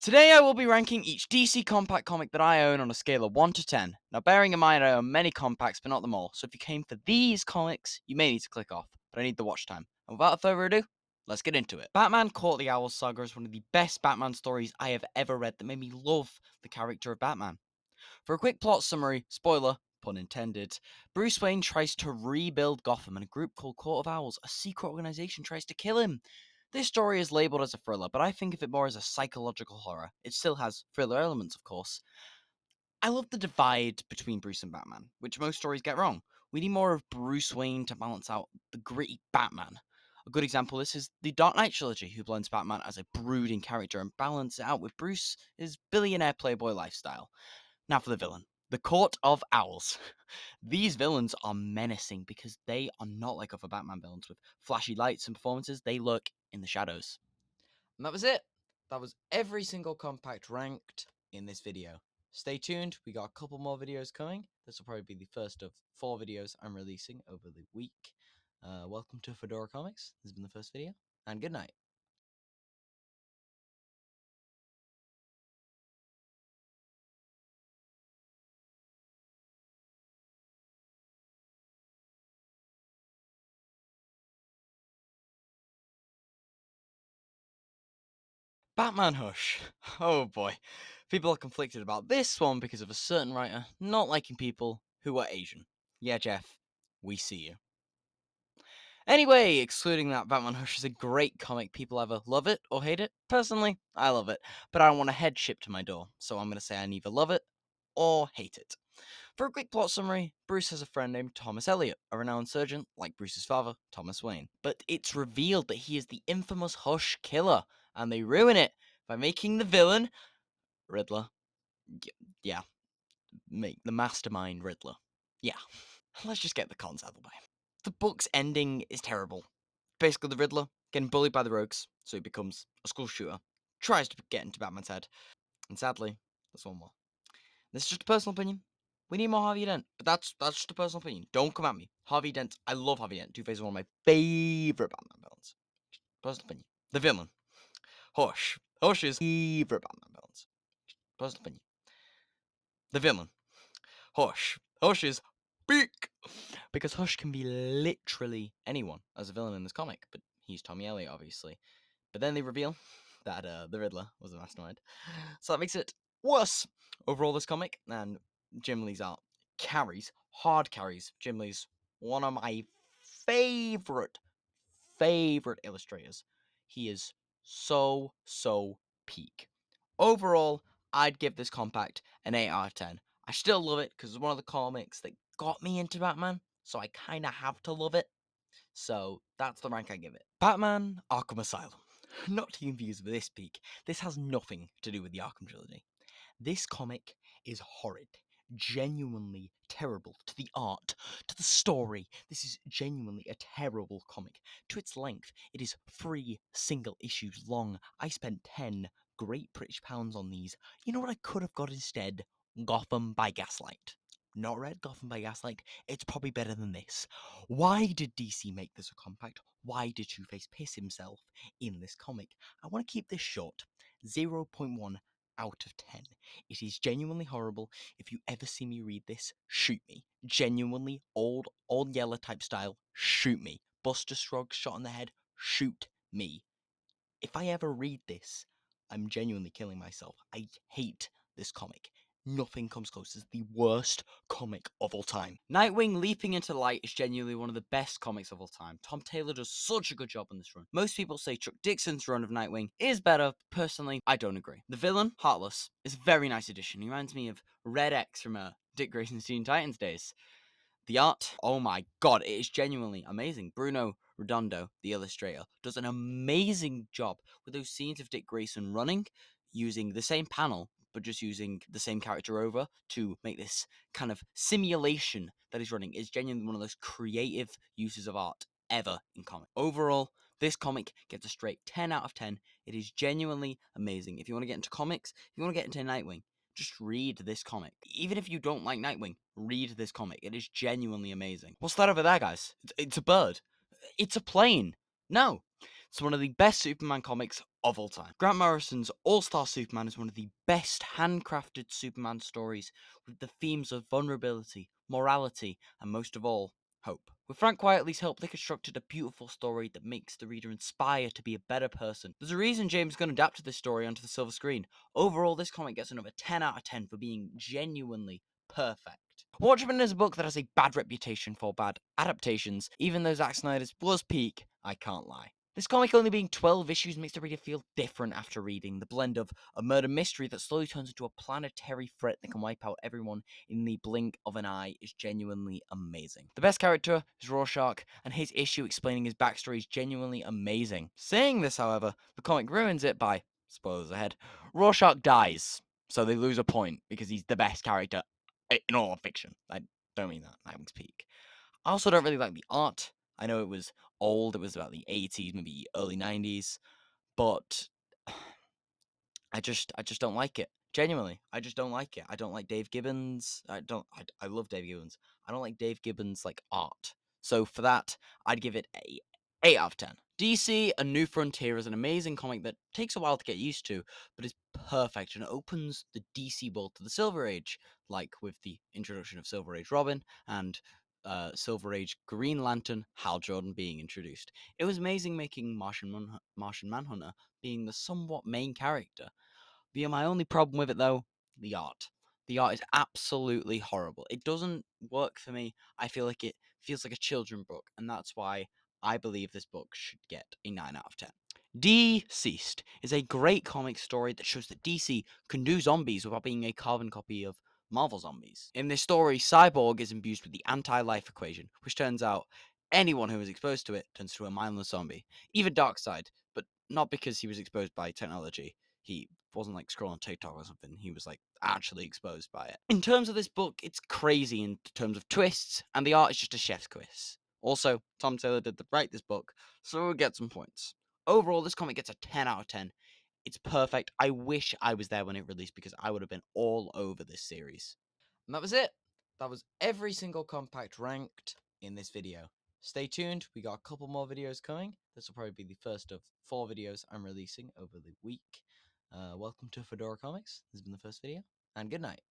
Today I will be ranking each DC Compact comic that I own on a scale of 1 to 10. Now bearing in mind I own many compacts but not them all, so if you came for these comics, you may need to click off, but I need the watch time. And without further ado, let's get into it. Batman Caught the Owl Saga is one of the best Batman stories I have ever read that made me love the character of Batman. For a quick plot summary, spoiler, pun intended, Bruce Wayne tries to rebuild Gotham and a group called Court of Owls, a secret organization, tries to kill him. This story is labelled as a thriller, but I think of it more as a psychological horror. It still has thriller elements, of course. I love the divide between Bruce and Batman, which most stories get wrong. We need more of Bruce Wayne to balance out the gritty Batman. A good example of this is the Dark Knight trilogy, who blends Batman as a brooding character and balances it out with Bruce's billionaire playboy lifestyle. Now for the villain. The Court of Owls. These villains are menacing because they are not like other Batman villains with flashy lights and performances. They lurk in the shadows. And that was it. That was every single compact ranked in this video. Stay tuned. We got a couple more videos coming. This will probably be the first of 4 videos I'm releasing over the week. Welcome to Fedora Comics. This has been the first video, and good night. Batman Hush. Oh boy. People are conflicted about this one because of a certain writer not liking people who are Asian. Yeah, Jeff, we see you. Anyway, excluding that, Batman Hush is a great comic. People either love it or hate it. Personally, I love it, but I don't want a head shipped to my door, so I'm going to say I neither love it or hate it. For a quick plot summary, Bruce has a friend named Thomas Elliot, a renowned surgeon like Bruce's father, Thomas Wayne. But it's revealed that he is the infamous Hush killer, and they ruin it by making the villain Riddler. Yeah, make the mastermind Riddler. Yeah. Let's just get the cons out of the way. The book's ending is terrible. Basically, the Riddler getting bullied by the rogues, so he becomes a school shooter, tries to get into Batman's head, and sadly, there's one more. This is just a personal opinion. We need more Harvey Dent, but that's just a personal opinion. Don't come at me. Harvey Dent, I love Harvey Dent. Two-Face is one of my favorite Batman villains. Personal opinion. The villain, Hush. Hush is favorite Batman villains. Personal opinion. The villain, Hush. Hush is peak. Because Hush can be literally anyone as a villain in this comic, but he's Tommy Elliot, obviously. But then they reveal that the Riddler was a mastermind. So that makes it worse. Overall, this comic, and Jim Lee's art hard carries. Jim Lee's one of my favorite illustrators. He is so peak. Overall, I'd give this compact an 8 out of 10. I still love it because it's one of the comics that got me into Batman, so I kind of have to love it. So that's the rank I give it. Batman Arkham Asylum. Not to confuse with this peak, this has nothing to do with the Arkham trilogy. This comic is horrid, genuinely terrible to the art, to the story. This is genuinely a terrible comic. To its length, it is 3 single issues long. I spent 10 Great British pounds on these. You know what I could have got instead? Gotham by Gaslight. Not read Gotham by Gaslight. It's probably better than this. Why did DC make this a compact? Why did Two-Face piss himself in this comic? I want to keep this short. 0.1 out of 10. It is genuinely horrible. If you ever see me read this, shoot me. Genuinely old Yeller type style, shoot me. Buster Scruggs shot in the head, shoot me. If I ever read this, I'm genuinely killing myself. I hate this comic. Nothing comes close. It's the worst comic of all time. Nightwing Leaping into Light is genuinely one of the best comics of all time. Tom Taylor does such a good job on this run. Most people say Chuck Dixon's run of Nightwing is better. Personally, I don't agree. The villain, Heartless, is a very nice addition. He reminds me of Red X from Dick Grayson's Teen Titans days. The art, oh my god, it is genuinely amazing. Bruno Redondo, the illustrator, does an amazing job with those scenes of Dick Grayson running, using the same panel, but just using the same character over to make this kind of simulation that he's running. Is genuinely one of those creative uses of art ever in comic. Overall, this comic gets a straight 10 out of 10. It is genuinely amazing. If you want to get into comics, if you want to get into Nightwing, just read this comic. Even if you don't like Nightwing, read this comic. It is genuinely amazing. What's that over there, guys? It's a bird. It's a plane. No. It's one of the best Superman comics of all time. Grant Morrison's All-Star Superman is one of the best handcrafted Superman stories, with the themes of vulnerability, morality, and most of all, hope. With Frank Quitely's help, they constructed a beautiful story that makes the reader inspire to be a better person. There's a reason James Gunn adapted this story onto the silver screen. Overall, this comic gets another 10 out of 10 for being genuinely perfect. Watchmen is a book that has a bad reputation for bad adaptations. Even though Zack Snyder's was peak, I can't lie. This comic only being 12 issues makes the reader feel different after reading. The blend of a murder mystery that slowly turns into a planetary threat that can wipe out everyone in the blink of an eye is genuinely amazing. The best character is Rorschach, and his issue explaining his backstory is genuinely amazing. Saying this, however, the comic ruins it by, spoilers ahead, Rorschach dies. So they lose a point because he's the best character in all of fiction. I don't mean that. That was peak. I also don't really like the art. I know it was old. It was about the 80s, maybe early 90s, but I just don't like it. Genuinely, I just don't like it. I don't like Dave Gibbons. I love Dave Gibbons. I don't like Dave Gibbons like art. So for that, I'd give it a 8 out of 10. DC A New Frontier is an amazing comic that takes a while to get used to, but is perfect and opens the DC world to the Silver Age, like with the introduction of Silver Age Robin and Silver Age Green Lantern, Hal Jordan being introduced. It was amazing making Martian Manhunter being the somewhat main character. My only problem with it though, the art. The art is absolutely horrible. It doesn't work for me. I feel like it feels like a children book, and that's why I believe this book should get a 9 out of 10. Deceased is a great comic story that shows that DC can do zombies without being a carbon copy of Marvel zombies. In this story, Cyborg is imbued with the anti-life equation, which turns out anyone who is exposed to it turns to a mindless zombie. Even Darkseid, but not because he was exposed by technology. He wasn't like scrolling TikTok or something. He was like actually exposed by it. In terms of this book, it's crazy in terms of twists, and the art is just a chef's kiss. Also, Tom Taylor did write this book, so we'll get some points. Overall, this comic gets a 10 out of 10. It's perfect. I wish I was there when it released because I would have been all over this series. And that was it. That was every single compact ranked in this video. Stay tuned. We got a couple more videos coming. This will probably be the first of 4 videos I'm releasing over the week. Welcome to Fedora Comics. This has been the first video, and good night.